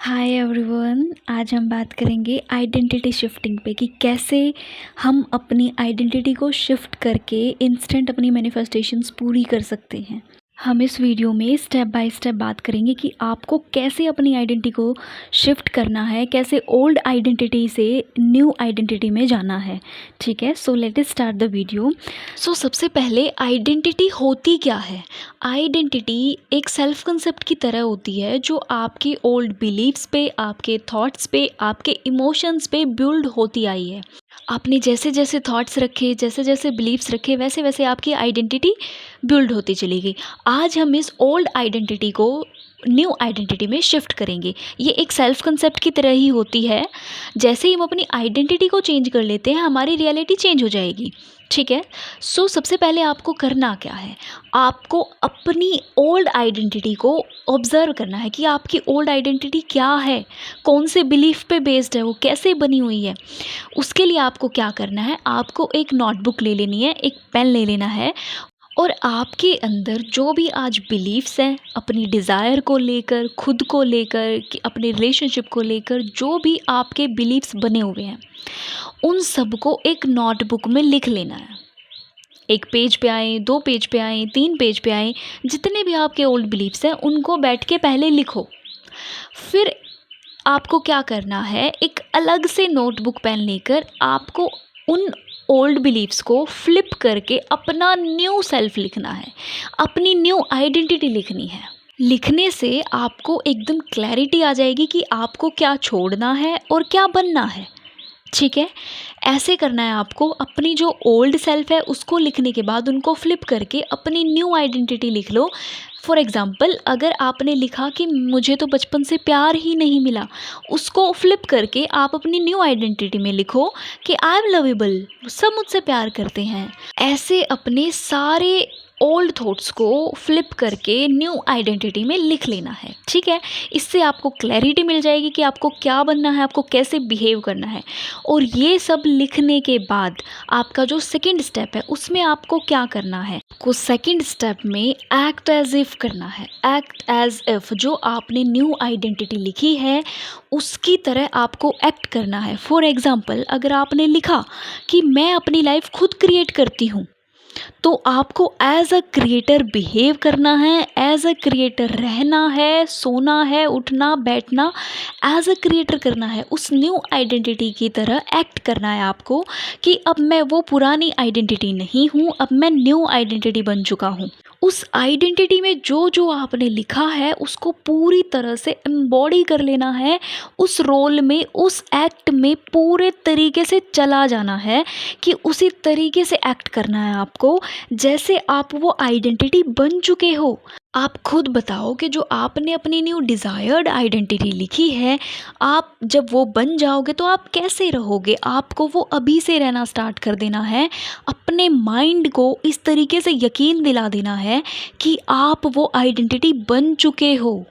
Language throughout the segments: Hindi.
हाय एवरीवन, आज हम बात करेंगे आइडेंटिटी शिफ्टिंग पे कि कैसे हम अपनी आइडेंटिटी को शिफ्ट करके इंस्टेंट अपनी मैनिफेस्टेशंस पूरी कर सकते हैं। हम इस वीडियो में स्टेप बाय स्टेप बात करेंगे कि आपको कैसे अपनी आइडेंटिटी को शिफ्ट करना है, कैसे ओल्ड आइडेंटिटी से न्यू आइडेंटिटी में जाना है। ठीक है, so let us start the video. So सबसे पहले आइडेंटिटी होती क्या है? आइडेंटिटी एक सेल्फ कंसेप्ट की तरह होती है जो आपके ओल्ड बिलीव्स पे, आपके थॉट्स पे, आपके इमोशंस पे बिल्ड होती आई है। आपने जैसे जैसे थॉट्स रखे, जैसे जैसे बिलीव्स रखे, वैसे वैसे आपकी आइडेंटिटी बिल्ड होती चली गई। आज हम इस ओल्ड आइडेंटिटी को न्यू आइडेंटिटी में शिफ्ट करेंगे। ये एक सेल्फ कंसेप्ट की तरह ही होती है। जैसे ही हम अपनी आइडेंटिटी को चेंज कर लेते हैं, हमारी रियलिटी चेंज हो जाएगी। ठीक है, सो सबसे पहले आपको करना क्या है? आपको अपनी ओल्ड आइडेंटिटी को ऑब्ज़र्व करना है कि आपकी ओल्ड आइडेंटिटी क्या है, कौन से बिलीफ पे बेस्ड है, वो कैसे बनी हुई है। उसके लिए आपको क्या करना है? आपको एक नोटबुक ले लेनी है, एक पेन ले लेना है और आपके अंदर जो भी आज बिलीव्स हैं अपनी डिज़ायर को लेकर, खुद को लेकर, कि अपने रिलेशनशिप को लेकर जो भी आपके बिलीव्स बने हुए हैं, उन सबको एक नोटबुक में लिख लेना है। 1 पेज पे आएँ, 2 पेज पे आएँ, 3 पेज पे आएँ, जितने भी आपके ओल्ड बिलीव्स हैं उनको बैठ के पहले लिखो। फिर आपको क्या करना है, एक अलग से नोटबुक पेन लेकर आपको उन ओल्ड बिलीव्स को फ्लिप करके अपना न्यू सेल्फ लिखना है, अपनी न्यू आइडेंटिटी लिखनी है। लिखने से आपको एकदम क्लैरिटी आ जाएगी कि आपको क्या छोड़ना है और क्या बनना है। ठीक है, ऐसे करना है आपको। अपनी जो ओल्ड सेल्फ है उसको लिखने के बाद उनको फ्लिप करके अपनी न्यू आइडेंटिटी लिख लो। फॉर एग्ज़ाम्पल, अगर आपने लिखा कि मुझे तो बचपन से प्यार ही नहीं मिला, उसको फ्लिप करके आप अपनी न्यू आइडेंटिटी में लिखो कि आई एम लवेबल, सब मुझसे प्यार करते हैं। ऐसे अपने सारे ओल्ड थॉट्स को फ्लिप करके न्यू आइडेंटिटी में लिख लेना है। ठीक है, इससे आपको क्लैरिटी मिल जाएगी कि आपको क्या बनना है, आपको कैसे बिहेव करना है। और ये सब लिखने के बाद आपका जो सेकंड स्टेप है उसमें आपको क्या करना है? को सेकंड स्टेप में एक्ट एज इफ़ करना है। एक्ट एज इफ़, जो आपने न्यू आइडेंटिटी लिखी है उसकी तरह आपको एक्ट करना है। फॉर एग्ज़ाम्पल, अगर आपने लिखा कि मैं अपनी लाइफ खुद क्रिएट करती हूँ, तो आपको एज अ क्रिएटर बिहेव करना है, एज अ क्रिएटर रहना है, सोना है, उठना बैठना एज अ क्रिएटर करना है। उस न्यू आइडेंटिटी की तरह एक्ट करना है आपको कि अब मैं वो पुरानी आइडेंटिटी नहीं हूँ, अब मैं न्यू आइडेंटिटी बन चुका हूँ। उस आइडेंटिटी में जो जो आपने लिखा है उसको पूरी तरह से एम्बॉडी कर लेना है। उस रोल में, उस एक्ट में पूरे तरीके से चला जाना है कि उसी तरीके से एक्ट करना है आपको जैसे आप वो आइडेंटिटी बन चुके हो। आप खुद बताओ कि जो आपने अपनी न्यू डिज़ायर्ड आइडेंटिटी लिखी है, आप जब वो बन जाओगे तो आप कैसे रहोगे? आपको वो अभी से रहना स्टार्ट कर देना है। अपने माइंड को इस तरीके से यकीन दिला देना है कि आप वो आइडेंटिटी बन चुके हो।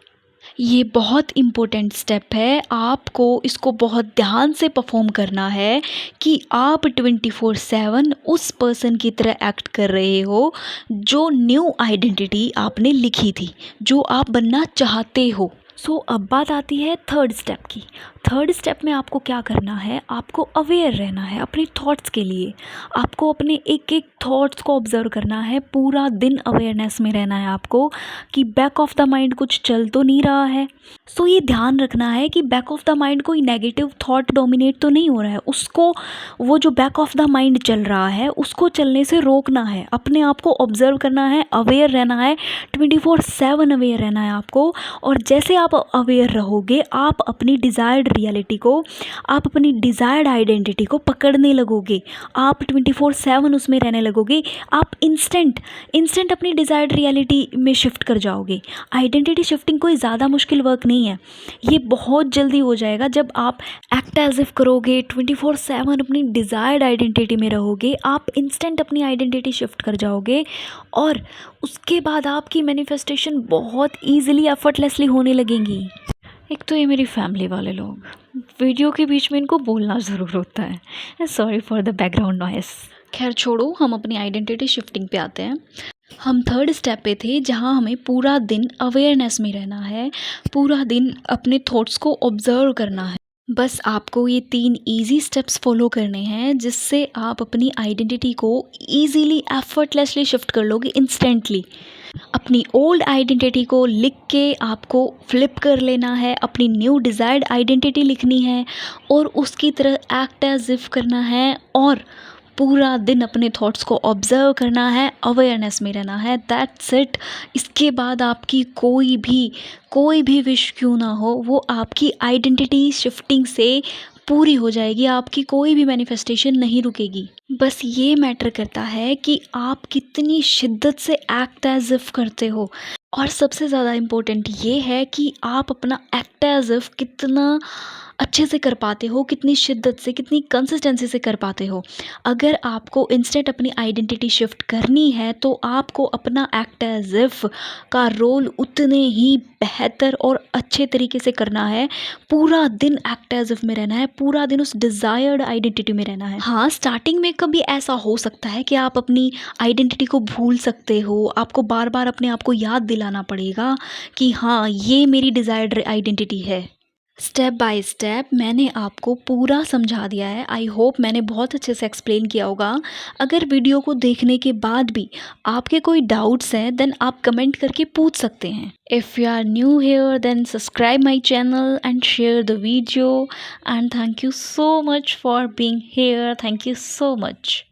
ये बहुत इम्पोर्टेंट स्टेप है, आपको इसको बहुत ध्यान से परफॉर्म करना है कि आप 24/7 उस पर्सन की तरह एक्ट कर रहे हो जो न्यू आइडेंटिटी आपने लिखी थी, जो आप बनना चाहते हो। सो अब बात आती है थर्ड स्टेप की। थर्ड स्टेप में आपको क्या करना है? आपको अवेयर रहना है अपने थॉट्स के लिए। आपको अपने एक एक थॉट्स को ऑब्ज़र्व करना है, पूरा दिन अवेयरनेस में रहना है आपको कि बैक ऑफ द माइंड कुछ चल तो नहीं रहा है। सो ये ध्यान रखना है कि बैक ऑफ द माइंड कोई नेगेटिव थॉट डोमिनेट तो नहीं हो रहा है, उसको, वो जो बैक ऑफ द माइंड चल रहा है उसको चलने से रोकना है। अपने आप को ऑब्ज़र्व करना है, अवेयर रहना है, 24/7 अवेयर रहना है आपको। और जैसे आप अवेयर रहोगे, आप अपनी डिज़ायर्ड रियलिटी को, आप अपनी डिज़ायर्ड आइडेंटिटी को पकड़ने लगोगे। आप 24/7 उसमें रहने लगोगे। आप इंस्टेंट अपनी डिज़ायर्ड रियलिटी में शिफ्ट कर जाओगे। आइडेंटिटी शिफ्टिंग कोई ज़्यादा मुश्किल वर्क नहीं है, ये बहुत जल्दी हो जाएगा जब आप एक्ट एज इफ़ करोगे, 24/7 अपनी डिज़ायर्ड आइडेंटिटी में रहोगे। आप इंस्टेंट अपनी आइडेंटिटी शिफ्ट कर जाओगे और उसके बाद आपकी मैनिफेस्टेशन बहुत ईजिली, एफर्टलेसली होने लगेंगी। एक तो ये मेरी फैमिली वाले लोग, वीडियो के बीच में इनको बोलना ज़रूर होता है। Sorry for the background noise. खैर छोड़ो, हम अपनी आइडेंटिटी शिफ्टिंग पे आते हैं। हम थर्ड स्टेप पे थे जहाँ हमें पूरा दिन अवेयरनेस में रहना है, पूरा दिन अपने थॉट्स को ऑब्ज़र्व करना है। बस आपको ये 3 ईज़ी स्टेप्स फ़ॉलो करने हैं जिससे आप अपनी आइडेंटिटी को ईज़िली एफर्टलेसली शिफ्ट कर लोगे इंस्टेंटली। अपनी ओल्ड आइडेंटिटी को लिख के आपको फ्लिप कर लेना है, अपनी न्यू डिज़ायर्ड आइडेंटिटी लिखनी है और उसकी तरह एक्ट एज़ इफ़ करना है और पूरा दिन अपने थॉट्स को ऑब्ज़र्व करना है, अवेयरनेस में रहना है, दैट्स इट। इसके बाद आपकी कोई भी विश क्यों ना हो, वो आपकी आइडेंटिटी शिफ्टिंग से पूरी हो जाएगी, आपकी कोई भी मैनिफेस्टेशन नहीं रुकेगी। बस ये मैटर करता है कि आप कितनी शिद्दत से एक्ट एज़ इफ़ करते हो और सबसे ज़्यादा इम्पोर्टेंट ये है कि आप अपना एक्ट एज़ इफ़ कितना अच्छे से कर पाते हो, कितनी शिद्दत से, कितनी कंसिस्टेंसी से कर पाते हो। अगर आपको इंस्टेंट अपनी आइडेंटिटी शिफ्ट करनी है तो आपको अपना एक्ट एज़ इफ़ का रोल उतने ही बेहतर और अच्छे तरीके से करना है। पूरा दिन एक्ट एज़ इफ़ में रहना है, पूरा दिन उस डिज़ायर्ड आइडेंटिटी में रहना है। हाँ, स्टार्टिंग में कभी ऐसा हो सकता है कि आप अपनी आइडेंटिटी को भूल सकते हो, आपको बार-बार अपने आप को याद दिलाना पड़ेगा कि हाँ, ये मेरी डिज़ायर्ड आइडेंटिटी है। स्टेप बाय स्टेप मैंने आपको पूरा समझा दिया है। आई होप मैंने बहुत अच्छे से एक्सप्लेन किया होगा। अगर वीडियो को देखने के बाद भी आपके कोई डाउट्स हैं देन आप कमेंट करके पूछ सकते हैं। If you are new here then subscribe my channel and share the video and thank you so much for being here. Thank you so much.